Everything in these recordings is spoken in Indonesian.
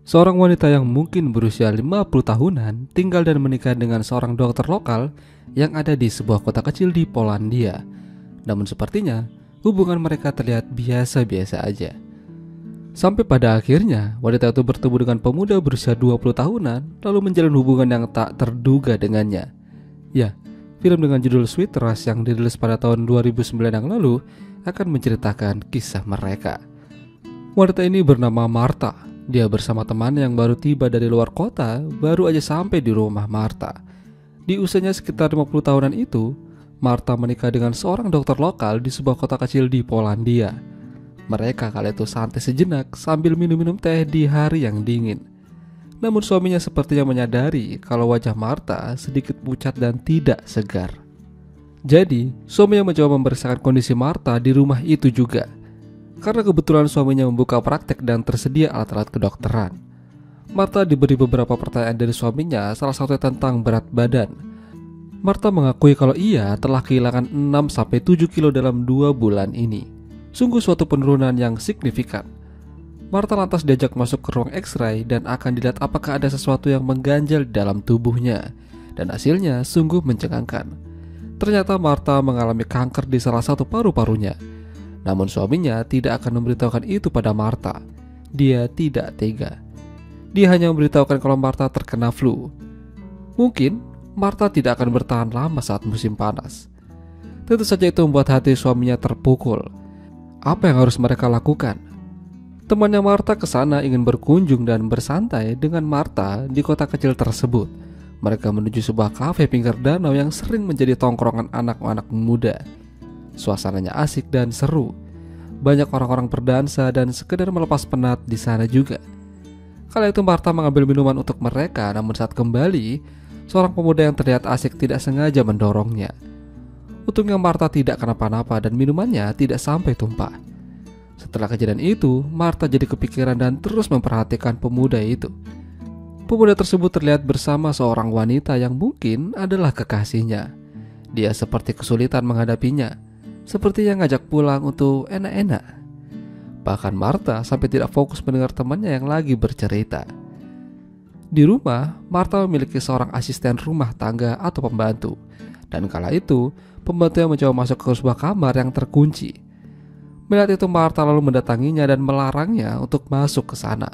Seorang wanita yang mungkin berusia 50 tahunan tinggal dan menikah dengan seorang dokter lokal yang ada di sebuah kota kecil di Polandia. Namun sepertinya hubungan mereka terlihat biasa-biasa aja. Sampai pada akhirnya wanita itu bertemu dengan pemuda berusia 20 tahunan lalu menjalin hubungan yang tak terduga dengannya. Ya, film dengan judul Sweet Rush yang dirilis pada tahun 2009 yang lalu akan menceritakan kisah mereka. Wanita ini bernama Martha. Dia bersama teman yang baru tiba dari luar kota, baru aja sampai di rumah Martha. Di usianya sekitar 50 tahunan itu, Martha menikah dengan seorang dokter lokal di sebuah kota kecil di Polandia. Mereka kala itu santai sejenak sambil minum-minum teh di hari yang dingin. Namun suaminya sepertinya menyadari kalau wajah Martha sedikit pucat dan tidak segar. Jadi, suaminya mencoba membersihkan kondisi Martha di rumah itu juga. Karena kebetulan suaminya membuka praktek dan tersedia alat-alat kedokteran. Martha diberi beberapa pertanyaan dari suaminya, salah satunya tentang berat badan. Martha mengakui kalau ia telah kehilangan 6-7 kilo dalam 2 bulan ini. Sungguh suatu penurunan yang signifikan. Martha lantas diajak masuk ke ruang X-ray dan akan dilihat apakah ada sesuatu yang mengganjal di dalam tubuhnya. Dan hasilnya sungguh mencengangkan. Ternyata Martha mengalami kanker di salah satu paru-parunya. Namun suaminya tidak akan memberitahukan itu pada Martha. Dia tidak tega. Dia hanya memberitahukan kalau Martha terkena flu. Mungkin Martha tidak akan bertahan lama saat musim panas. Tentu saja itu membuat hati suaminya terpukul. Apa yang harus mereka lakukan? Temannya Martha ke sana ingin berkunjung dan bersantai dengan Martha di kota kecil tersebut. Mereka menuju sebuah kafe pinggir danau yang sering menjadi tongkrongan anak-anak muda. Suasananya asik dan seru. Banyak orang-orang berdansa dan sekedar melepas penat di sana juga. Kala itu Martha mengambil minuman untuk mereka, namun saat kembali, seorang pemuda yang terlihat asik tidak sengaja mendorongnya. Untungnya Martha tidak kenapa-napa dan minumannya tidak sampai tumpah. Setelah kejadian itu, Martha jadi kepikiran dan terus memperhatikan pemuda itu. Pemuda tersebut terlihat bersama seorang wanita yang mungkin adalah kekasihnya. Dia seperti kesulitan menghadapinya. Sepertinya ngajak pulang untuk enak-enak. Bahkan Martha sampai tidak fokus mendengar temannya yang lagi bercerita. Di rumah, Martha memiliki seorang asisten rumah tangga atau pembantu. Dan kala itu, pembantunya mencoba masuk ke sebuah kamar yang terkunci. Melihat itu Martha lalu mendatanginya dan melarangnya untuk masuk ke sana.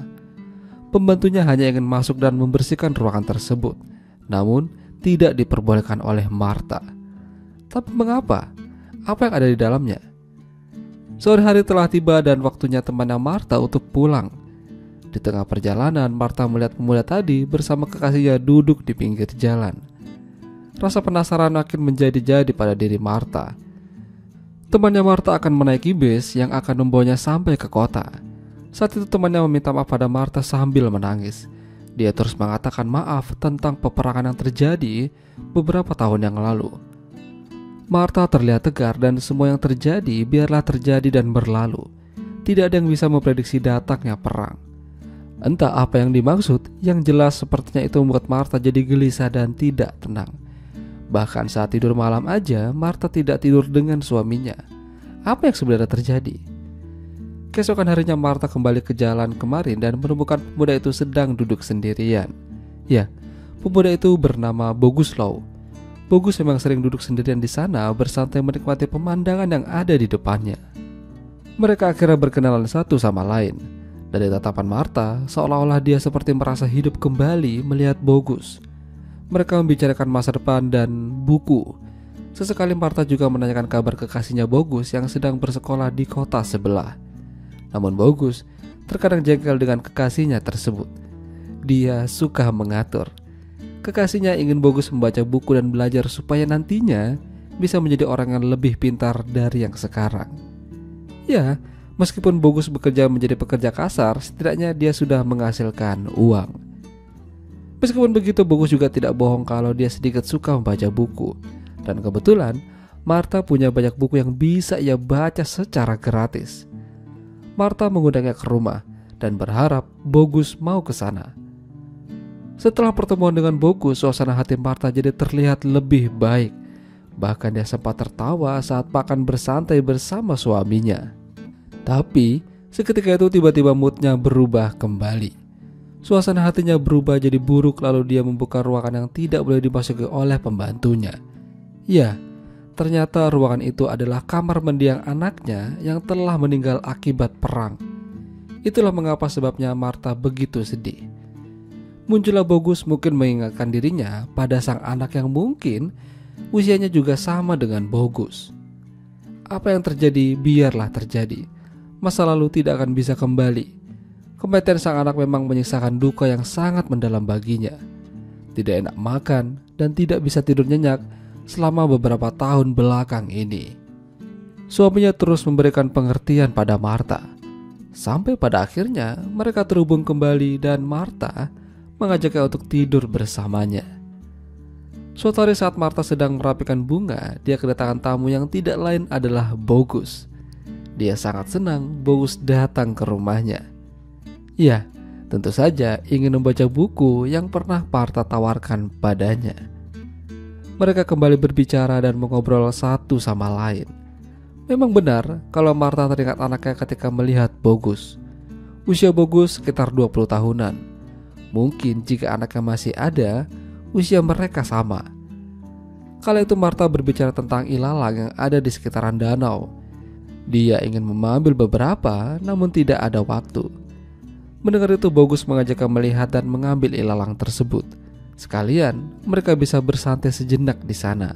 Pembantunya hanya ingin masuk dan membersihkan ruangan tersebut. Namun, tidak diperbolehkan oleh Martha. Tapi mengapa? Apa yang ada di dalamnya? Sore hari telah tiba dan waktunya temannya Martha untuk pulang. Di tengah perjalanan, Martha melihat pemuda tadi bersama kekasihnya duduk di pinggir jalan. Rasa penasaran makin menjadi-jadi pada diri Martha. Temannya Martha akan menaiki bis yang akan membawanya sampai ke kota. Saat itu temannya meminta maaf pada Martha sambil menangis. Dia terus mengatakan maaf tentang peperangan yang terjadi beberapa tahun yang lalu. Martha terlihat tegar dan semua yang terjadi biarlah terjadi dan berlalu. Tidak ada yang bisa memprediksi datangnya perang. Entah apa yang dimaksud, yang jelas sepertinya itu membuat Martha jadi gelisah dan tidak tenang. Bahkan saat tidur malam aja, Martha tidak tidur dengan suaminya. Apa yang sebenarnya terjadi? Keesokan harinya Martha kembali ke jalan kemarin dan menemukan pemuda itu sedang duduk sendirian. Ya, pemuda itu bernama Boguslaw. Bogus memang sering duduk sendirian di sana bersantai menikmati pemandangan yang ada di depannya. Mereka akhirnya berkenalan satu sama lain. Dari tatapan Martha, seolah-olah dia seperti merasa hidup kembali melihat Bogus. Mereka membicarakan masa depan dan buku. Sesekali Martha juga menanyakan kabar kekasihnya Bogus yang sedang bersekolah di kota sebelah. Namun Bogus terkadang jengkel dengan kekasihnya tersebut. Dia suka mengatur. Kekasihnya ingin Bogus membaca buku dan belajar supaya nantinya bisa menjadi orang yang lebih pintar dari yang sekarang. Ya, meskipun Bogus bekerja menjadi pekerja kasar, setidaknya dia sudah menghasilkan uang. Meskipun begitu, Bogus juga tidak bohong kalau dia sedikit suka membaca buku. Dan kebetulan, Martha punya banyak buku yang bisa ia baca secara gratis. Martha mengundangnya ke rumah dan berharap Bogus mau ke sana. Setelah pertemuan dengan Bogus, suasana hati Martha jadi terlihat lebih baik. Bahkan dia sempat tertawa saat makan bersantai bersama suaminya. Tapi seketika itu tiba-tiba moodnya berubah kembali. Suasana hatinya berubah jadi buruk, lalu dia membuka ruangan yang tidak boleh dimasuki oleh pembantunya. Ya, ternyata ruangan itu adalah kamar mendiang anaknya yang telah meninggal akibat perang. Itulah mengapa sebabnya Martha begitu sedih. Muncullah Bogus mungkin mengingatkan dirinya pada sang anak yang mungkin usianya juga sama dengan Bogus. Apa yang terjadi biarlah terjadi. Masa lalu tidak akan bisa kembali. Kematian sang anak memang menyisakan duka yang sangat mendalam baginya. Tidak enak makan dan tidak bisa tidur nyenyak selama beberapa tahun belakang ini. Suaminya terus memberikan pengertian pada Martha. Sampai pada akhirnya mereka terhubung kembali dan Martha mengajaknya untuk tidur bersamanya. Suatu hari saat Martha sedang merapikan bunga, dia kedatangan tamu yang tidak lain adalah Bogus. Dia sangat senang Bogus datang ke rumahnya. Ya, tentu saja ingin membaca buku yang pernah Martha tawarkan padanya. Mereka kembali berbicara dan mengobrol satu sama lain. Memang benar kalau Martha teringat anaknya ketika melihat Bogus. Usia Bogus sekitar 20 tahunan. Mungkin jika anaknya masih ada, usia mereka sama. Kala itu Martha berbicara tentang ilalang yang ada di sekitaran danau. Dia ingin mengambil beberapa, namun tidak ada waktu. Mendengar itu Bogus mengajaknya melihat dan mengambil ilalang tersebut. Sekalian mereka bisa bersantai sejenak di sana.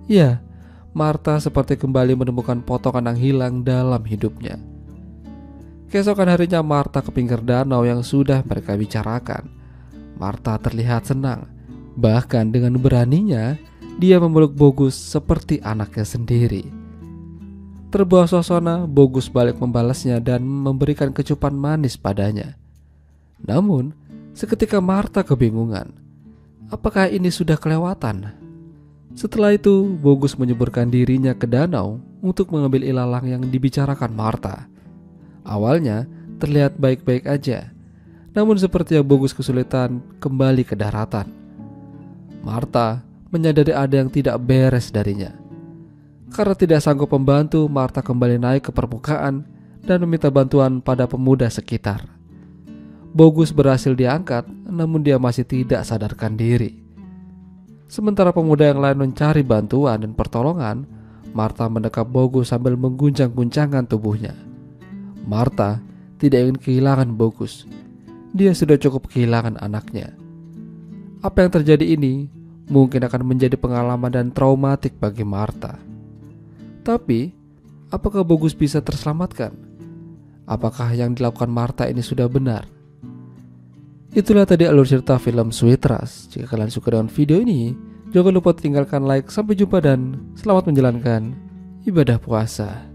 Ya, Martha seperti kembali menemukan potongan yang hilang dalam hidupnya. Keesokan harinya Martha ke pinggir danau yang sudah mereka bicarakan. Martha terlihat senang. Bahkan dengan beraninya dia memeluk Bogus seperti anaknya sendiri. Terbawa suasana, Bogus balik membalasnya dan memberikan kecupan manis padanya. Namun, seketika Martha kebingungan. Apakah ini sudah kelewatan? Setelah itu, Bogus menyeburkan dirinya ke danau untuk mengambil ilalang yang dibicarakan Martha. Awalnya terlihat baik-baik aja, namun sepertinya Bogus kesulitan kembali ke daratan. Martha menyadari ada yang tidak beres darinya. Karena tidak sanggup membantu, Martha kembali naik ke permukaan dan meminta bantuan pada pemuda sekitar. Bogus berhasil diangkat, namun dia masih tidak sadarkan diri. Sementara pemuda yang lain mencari bantuan dan pertolongan, Martha mendekap Bogus sambil mengguncang-guncangkan tubuhnya. Martha tidak ingin kehilangan Bogus. Dia sudah cukup kehilangan anaknya. Apa yang terjadi ini mungkin akan menjadi pengalaman dan traumatik bagi Martha. Tapi, apakah Bogus bisa terselamatkan? Apakah yang dilakukan Martha ini sudah benar? Itulah tadi alur cerita film Sweet Trust. Jika kalian suka dengan video ini, jangan lupa tinggalkan like. Sampai jumpa dan selamat menjalankan ibadah puasa.